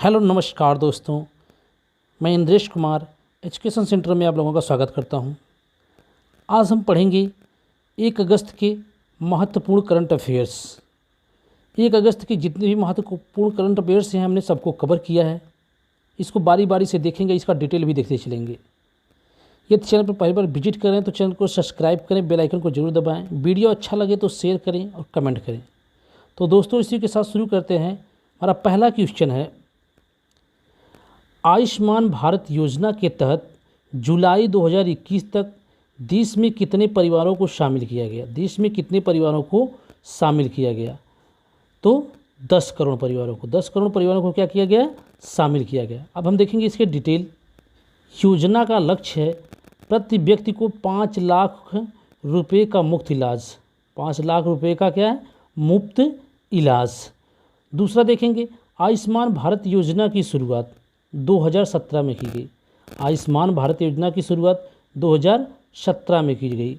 Hello नमस्कार दोस्तों, मैं इंद्रेश कुमार एजुकेशन सेंटर में आप लोगों का स्वागत करता हूं। आज हम पढ़ेंगे 1 अगस्त के महत्वपूर्ण करंट अफेयर्स। 1 अगस्त के जितने भी महत्वपूर्ण करंट अफेयर्स हैं हमने सबको कवर किया है। इसको बारी बारी से देखेंगे, इसका डिटेल भी देखते चलेंगे। यदि चैनल पर पहली बार विजिट करें तो चैनल को सब्सक्राइब करें, बेल आइकन को जरूर दबाएँ। वीडियो अच्छा लगे तो शेयर करें और कमेंट करें। तो दोस्तों इसी के साथ शुरू करते हैं। हमारा पहला क्वेश्चन है, आयुष्मान भारत योजना के तहत जुलाई 2021 तक देश में कितने परिवारों को शामिल किया गया? देश में कितने परिवारों को शामिल किया गया? तो 10 करोड़ परिवारों को, 10 करोड़ परिवारों को क्या किया गया? शामिल किया गया। अब हम देखेंगे इसके डिटेल। योजना का लक्ष्य है प्रति व्यक्ति को 5 लाख रुपए का मुफ्त इलाज। 5 लाख रुपए का क्या है? मुफ्त इलाज। दूसरा देखेंगे, आयुष्मान भारत योजना की शुरुआत 2017 में की गई। आयुष्मान भारत योजना की शुरुआत 2017 में की गई।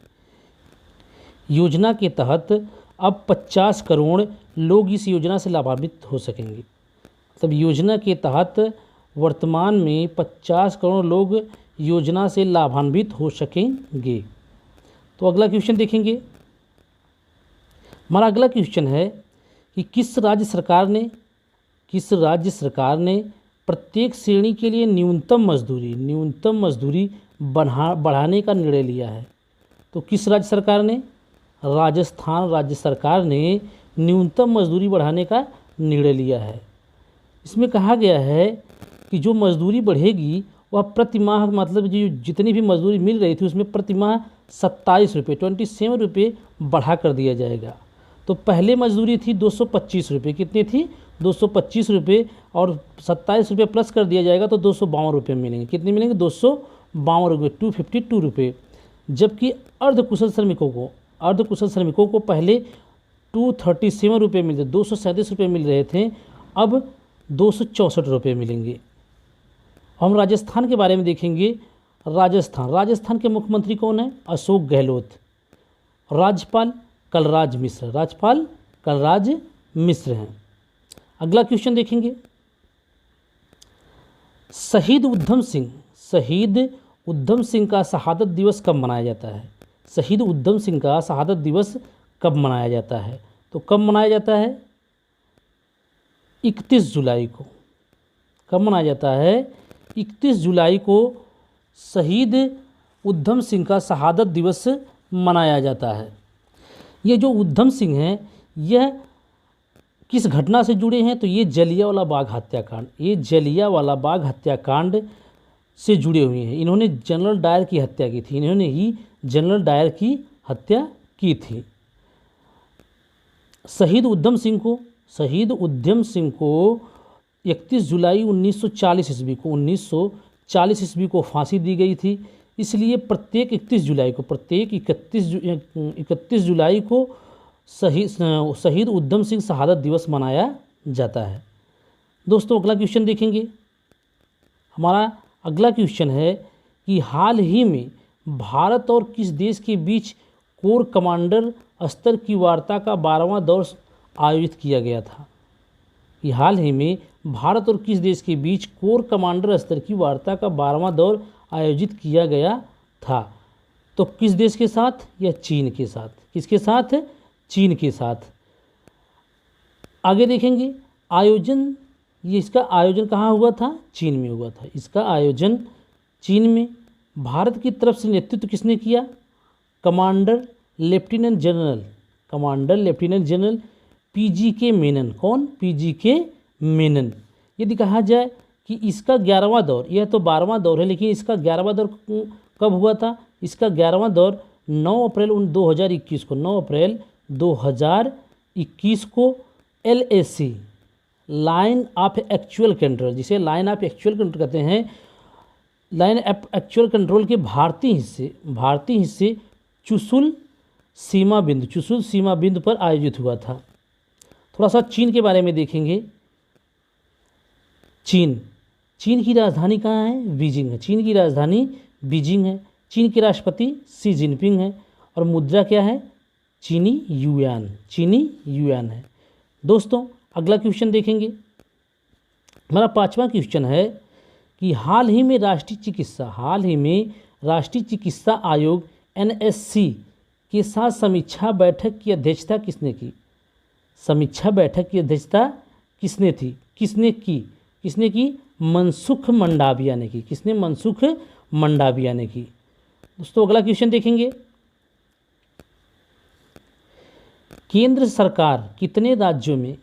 योजना के तहत अब 50 करोड़ लोग इस योजना से लाभान्वित हो सकेंगे। मतलब योजना के तहत वर्तमान में 50 करोड़ लोग योजना से लाभान्वित हो सकेंगे। तो अगला क्वेश्चन देखेंगे। हमारा अगला क्वेश्चन है कि किस राज्य सरकार ने प्रत्येक श्रेणी के लिए न्यूनतम मजदूरी बढ़ाने का निर्णय लिया है? तो किस राज्य सरकार ने? राजस्थान राज्य सरकार ने न्यूनतम मजदूरी बढ़ाने का निर्णय लिया है। इसमें कहा गया है कि जो मजदूरी बढ़ेगी वह प्रति माह, मतलब जो जितनी भी मजदूरी मिल रही थी उसमें प्रति माह 27 रुपये 27 रुपये बढ़ा कर दिया जाएगा। तो पहले मजदूरी थी 225 रुपये। कितनी थी? 225 रुपये, और 27 रुपये प्लस कर दिया जाएगा तो 252 रुपये मिलेंगे। कितने मिलेंगे? 252 रुपये, 252 रुपये। जबकि अर्धकुशल श्रमिकों को पहले 237 रुपये मिलते, 237 रुपये मिल रहे थे, अब 264 रुपये मिलेंगे। हम राजस्थान के बारे में देखेंगे। राजस्थान के मुख्यमंत्री कौन है? अशोक गहलोत। राज्यपाल कलराज मिश्र हैं। अगला क्वेश्चन देखेंगे। शहीद उधम सिंह का शहादत दिवस कब मनाया जाता है? शहीद उधम सिंह का शहादत दिवस कब मनाया जाता है? तो कब मनाया जाता है? 31 जुलाई को। कब मनाया जाता है? 31 जुलाई को शहीद उधम सिंह का शहादत दिवस मनाया जाता है। ये जो उधम सिंह हैं, यह किस घटना से जुड़े हैं? तो ये जलियांवाला बाग हत्याकांड से जुड़े हुए हैं। इन्होंने जनरल डायर की हत्या की थी। इन्होंने ही जनरल डायर की हत्या की थी। शहीद उधम सिंह को 31 जुलाई 1940 ईस्वी को फांसी दी गई थी। इसलिए प्रत्येक 31 जुलाई को शहीद उधम सिंह शहादत दिवस मनाया जाता है। दोस्तों अगला क्वेश्चन देखेंगे। हमारा अगला क्वेश्चन है कि हाल ही में भारत और किस देश के बीच कोर कमांडर स्तर की वार्ता का 12वां दौर आयोजित किया गया था? कि हाल ही में भारत और किस देश के बीच कोर कमांडर स्तर की वार्ता का 12वां दौर आयोजित किया गया था? तो किस देश के साथ? या चीन के साथ। किसके साथ? चीन के साथ। आगे देखेंगे। इसका आयोजन कहाँ हुआ था? चीन में हुआ था। इसका आयोजन चीन में। भारत की तरफ से नेतृत्व किसने किया? Commander lieutenant general PGK Menon. कौन? PGK मेनन। यदि कहा जाए कि इसका 11वां दौर, यह तो 12वां दौर है, लेकिन इसका 11वां दौर कब हुआ था? इसका 11वां दौर 9 अप्रैल 2021 को LAC line of actual control, जिसे लाइन ऑफ एक्चुअल कंट्रोल कहते हैं, लाइन ऑफ एक्चुअल कंट्रोल के भारतीय हिस्से चुशुल सीमा बिंदु पर आयोजित हुआ था। थोड़ा सा चीन के बारे में देखेंगे। चीन की राजधानी कहाँ है? बीजिंग है। चीन की राजधानी बीजिंग है। चीन के राष्ट्रपति शी जिनपिंग हैं और मुद्रा क्या है? चीनी युआन है। दोस्तों अगला क्वेश्चन देखेंगे। हमारा 5वां क्वेश्चन है कि हाल ही में राष्ट्रीय चिकित्सा आयोग NSC के साथ समीक्षा बैठक की अध्यक्षता किसने की? समीक्षा बैठक की अध्यक्षता किसने की? मनसुख मंडाविया ने की। किसने? मनसुख मंडाविया ने की। दोस्तों अगला क्वेश्चन देखेंगे, केंद्र सरकार कितने राज्यों में,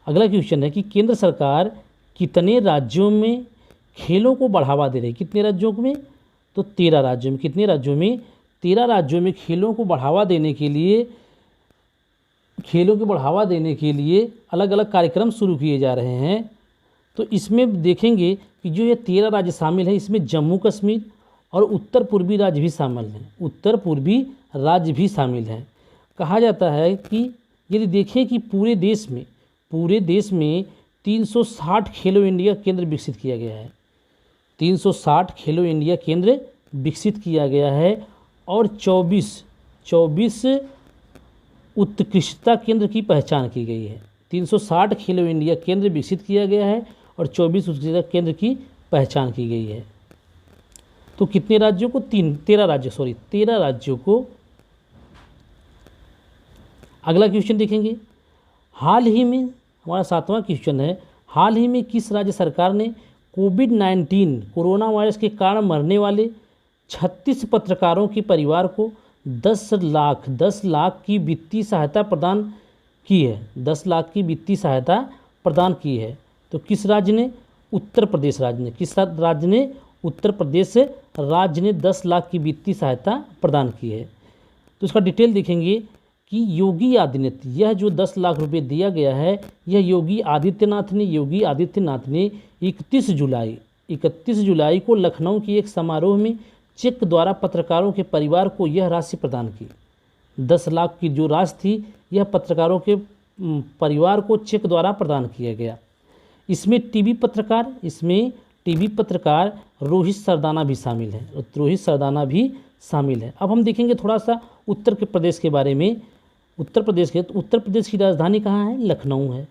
अगला क्वेश्चन है कि केंद्र सरकार कितने राज्यों में खेलों को बढ़ावा दे रही है? कितने राज्यों में? तो 13 राज्यों में। कितने राज्यों में? 13 राज्यों में खेलों को बढ़ावा देने के लिए अलग अलग कार्यक्रम शुरू किए जा रहे हैं। तो इसमें देखेंगे कि जो ये 13 राज्य शामिल हैं, इसमें जम्मू कश्मीर और उत्तर पूर्वी राज्य भी शामिल हैं। कहा जाता है कि यदि देखें कि पूरे देश में 360 खेलो इंडिया केंद्र विकसित किया गया है। 360 खेलो इंडिया केंद्र विकसित किया गया है और 24 उत्कृष्टता केंद्र की पहचान की गई है। 360 खेलो इंडिया केंद्र विकसित किया गया है और 24 उत्कृष्टता केंद्र की पहचान की गई है। तो कितने राज्यों को? 13 राज्यों को। अगला क्वेश्चन देखेंगे, हाल ही में, हमारा 7वां क्वेश्चन है, हाल ही में किस राज्य सरकार ने कोविड-19 कोरोना वायरस के कारण मरने वाले 36 पत्रकारों के परिवार को 10 लाख की वित्तीय सहायता प्रदान की है? 10 लाख की वित्तीय सहायता प्रदान की है। तो किस राज्य ने? उत्तर प्रदेश राज्य ने। किस राज्य ने? उत्तर प्रदेश राज्य ने 10 लाख की वित्तीय सहायता प्रदान की है। तो इसका डिटेल देखेंगे कि योगी आदित्यनाथ, यह जो 10 लाख रुपए दिया गया है, यह योगी आदित्यनाथ ने 31 जुलाई को लखनऊ के एक समारोह में चेक द्वारा पत्रकारों के परिवार को यह राशि प्रदान की। 10 लाख की जो राशि थी, यह पत्रकारों के परिवार को चेक द्वारा प्रदान किया गया। इसमें टीवी पत्रकार रोहित सरदाना भी शामिल है। अब हम देखेंगे थोड़ा सा उत्तर प्रदेश के बारे में। उत्तर प्रदेश की राजधानी कहाँ है? लखनऊ है।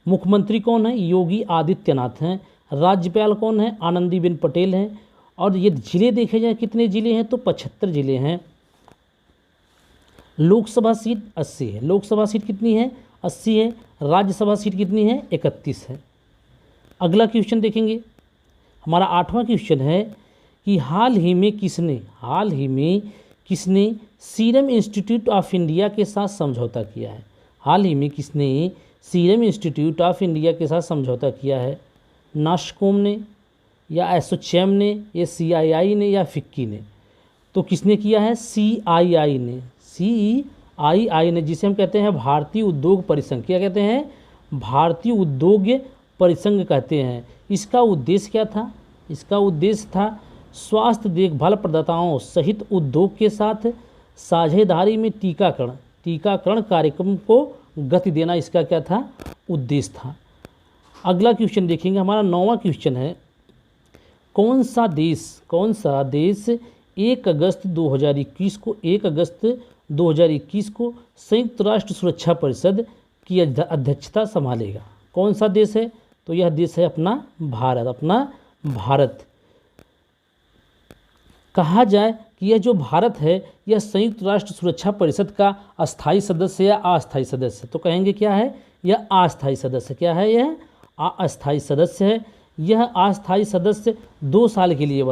मुख्यमंत्री कौन है? योगी आदित्यनाथ हैं। राज्यपाल कौन है? आनंदीबेन पटेल हैं। और ये जिले देखे जाए कितने जिले हैं? तो 75 जिले हैं। लोकसभा सीट 80 है। लोकसभा सीट कितनी है? 80 है। राज्यसभा सीट कितनी है? 31 है। अगला क्वेश्चन देखेंगे, हमारा 8वां क्वेश्चन है कि हाल ही में किसने सीरम इंस्टीट्यूट ऑफ इंडिया के साथ समझौता किया है? हाल ही में किसने सीरम इंस्टीट्यूट ऑफ इंडिया के साथ समझौता किया है? नास्कॉम ने, या एसोचैम ने, या CII ने, या फिक्की ने? तो किसने किया है? CII ने, जिसे हम कहते हैं भारतीय उद्योग परिसंघ। क्या कहते हैं? भारतीय उद्योग परिसंघ कहते हैं। इसका उद्देश्य क्या था? इसका उद्देश्य था स्वास्थ्य देखभाल प्रदाताओं सहित उद्योग के साथ साझेदारी में टीकाकरण कार्यक्रम को गति देना। इसका क्या था? उद्देश्य था। अगला क्वेश्चन देखेंगे, हमारा 9वां क्वेश्चन है, कौन सा देश 1 अगस्त 2021 को संयुक्त राष्ट्र सुरक्षा परिषद की अध्यक्षता संभालेगा? कौन सा देश है? तो यह देश है अपना भारत। कहा जाए कि यह जो भारत है, यह संयुक्त राष्ट्र सुरक्षा परिषद का अस्थायी सदस्य या अस्थायी सदस्य? तो कहेंगे क्या है? यह अस्थायी सदस्य। क्या है? यह अस्थायी सदस्य है। यह अस्थायी सदस्य 2 साल के लिए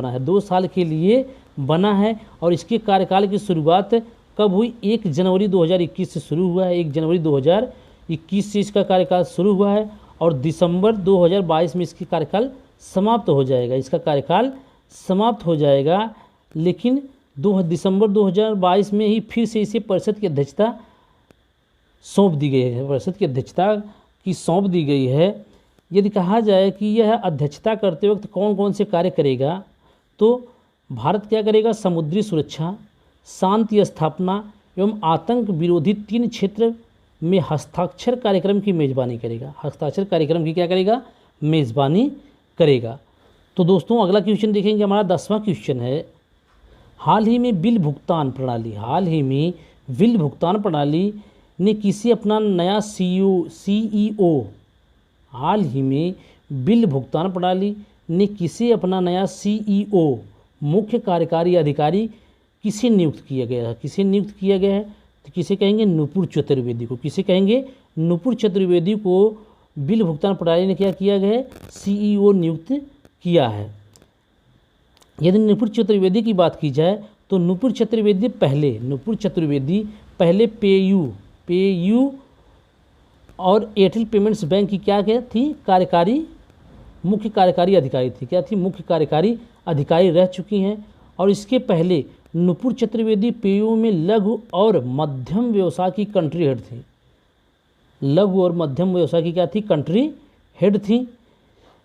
बना है। और इसके कार्यकाल की शुरुआत कब हुई? 1 जनवरी 2021 से शुरू हुआ है। 1 जनवरी 2021 से इसका कार्यकाल शुरू हुआ है और दिसंबर 2022 में इसकी कार्यकाल समाप्त हो जाएगा। लेकिन दिसंबर 2022 में ही फिर से इसे परिषद की अध्यक्षता सौंप दी गई है। यदि कहा जाए कि यह अध्यक्षता करते वक्त कौन कौन से कार्य करेगा, तो भारत क्या करेगा? समुद्री सुरक्षा, शांति स्थापना एवं आतंक विरोधी 3 क्षेत्र में हस्ताक्षर कार्यक्रम की मेज़बानी करेगा। हस्ताक्षर कार्यक्रम की क्या करेगा? मेज़बानी करेगा। तो दोस्तों अगला क्वेश्चन देखेंगे, हमारा 10वां क्वेश्चन है, हाल ही में बिल भुगतान प्रणाली ने किसे अपना नया CEO हाल ही में बिल भुगतान प्रणाली ने किसे अपना नया CEO मुख्य कार्यकारी अधिकारी किसे नियुक्त किया गया है? किसे नियुक्त किया गया है? तो किसे कहेंगे? नुपुर चतुर्वेदी को। किसे कहेंगे? नुपुर चतुर्वेदी को बिल भुगतान प्रणाली ने क्या किया गया है? CEO नियुक्त किया है। यदि नुपुर चतुर्वेदी की बात की जाए तो नुपुर चतुर्वेदी पहले पेयू और एयरटेल पेमेंट्स बैंक की क्या थी? मुख्य कार्यकारी अधिकारी थी। क्या थी? मुख्य कार्यकारी अधिकारी रह चुकी हैं। और इसके पहले नुपुर चतुर्वेदी पेयू में लघु और मध्यम व्यवसाय की कंट्री हेड थी। लघु और मध्यम व्यवसाय की क्या थी? कंट्री हेड थी।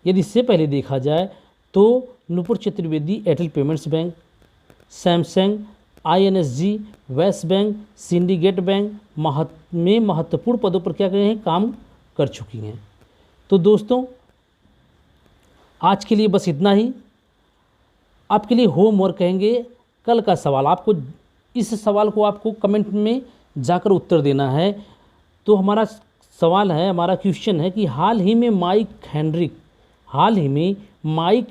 यदि इससे पहले देखा जाए तो Nupur Chaturvedi Airtel payments bank, Samsung, INSG, West Bank, syndicate bank में महत्वपूर्ण पदों पर क्या कर रहे हैं? काम कर चुकी हैं। तो दोस्तों आज के लिए बस इतना ही। आपके लिए होमवर्क कहेंगे कल का सवाल, आपको इस सवाल को आपको कमेंट में जाकर उत्तर देना है। तो हमारा सवाल है, हमारा क्वेश्चन है कि हाल ही में माइक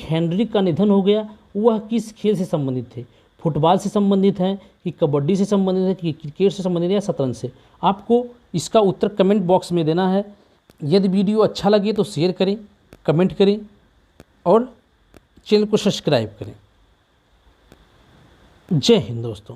हेनरिक का निधन हो गया, वह किस खेल से संबंधित थे? फुटबॉल से संबंधित है कि कबड्डी से संबंधित है कि क्रिकेट से संबंधित है या शतरंज से? आपको इसका उत्तर कमेंट बॉक्स में देना है। यदि वीडियो अच्छा लगे तो शेयर करें, कमेंट करें और चैनल को सब्सक्राइब करें। जय हिंद दोस्तों।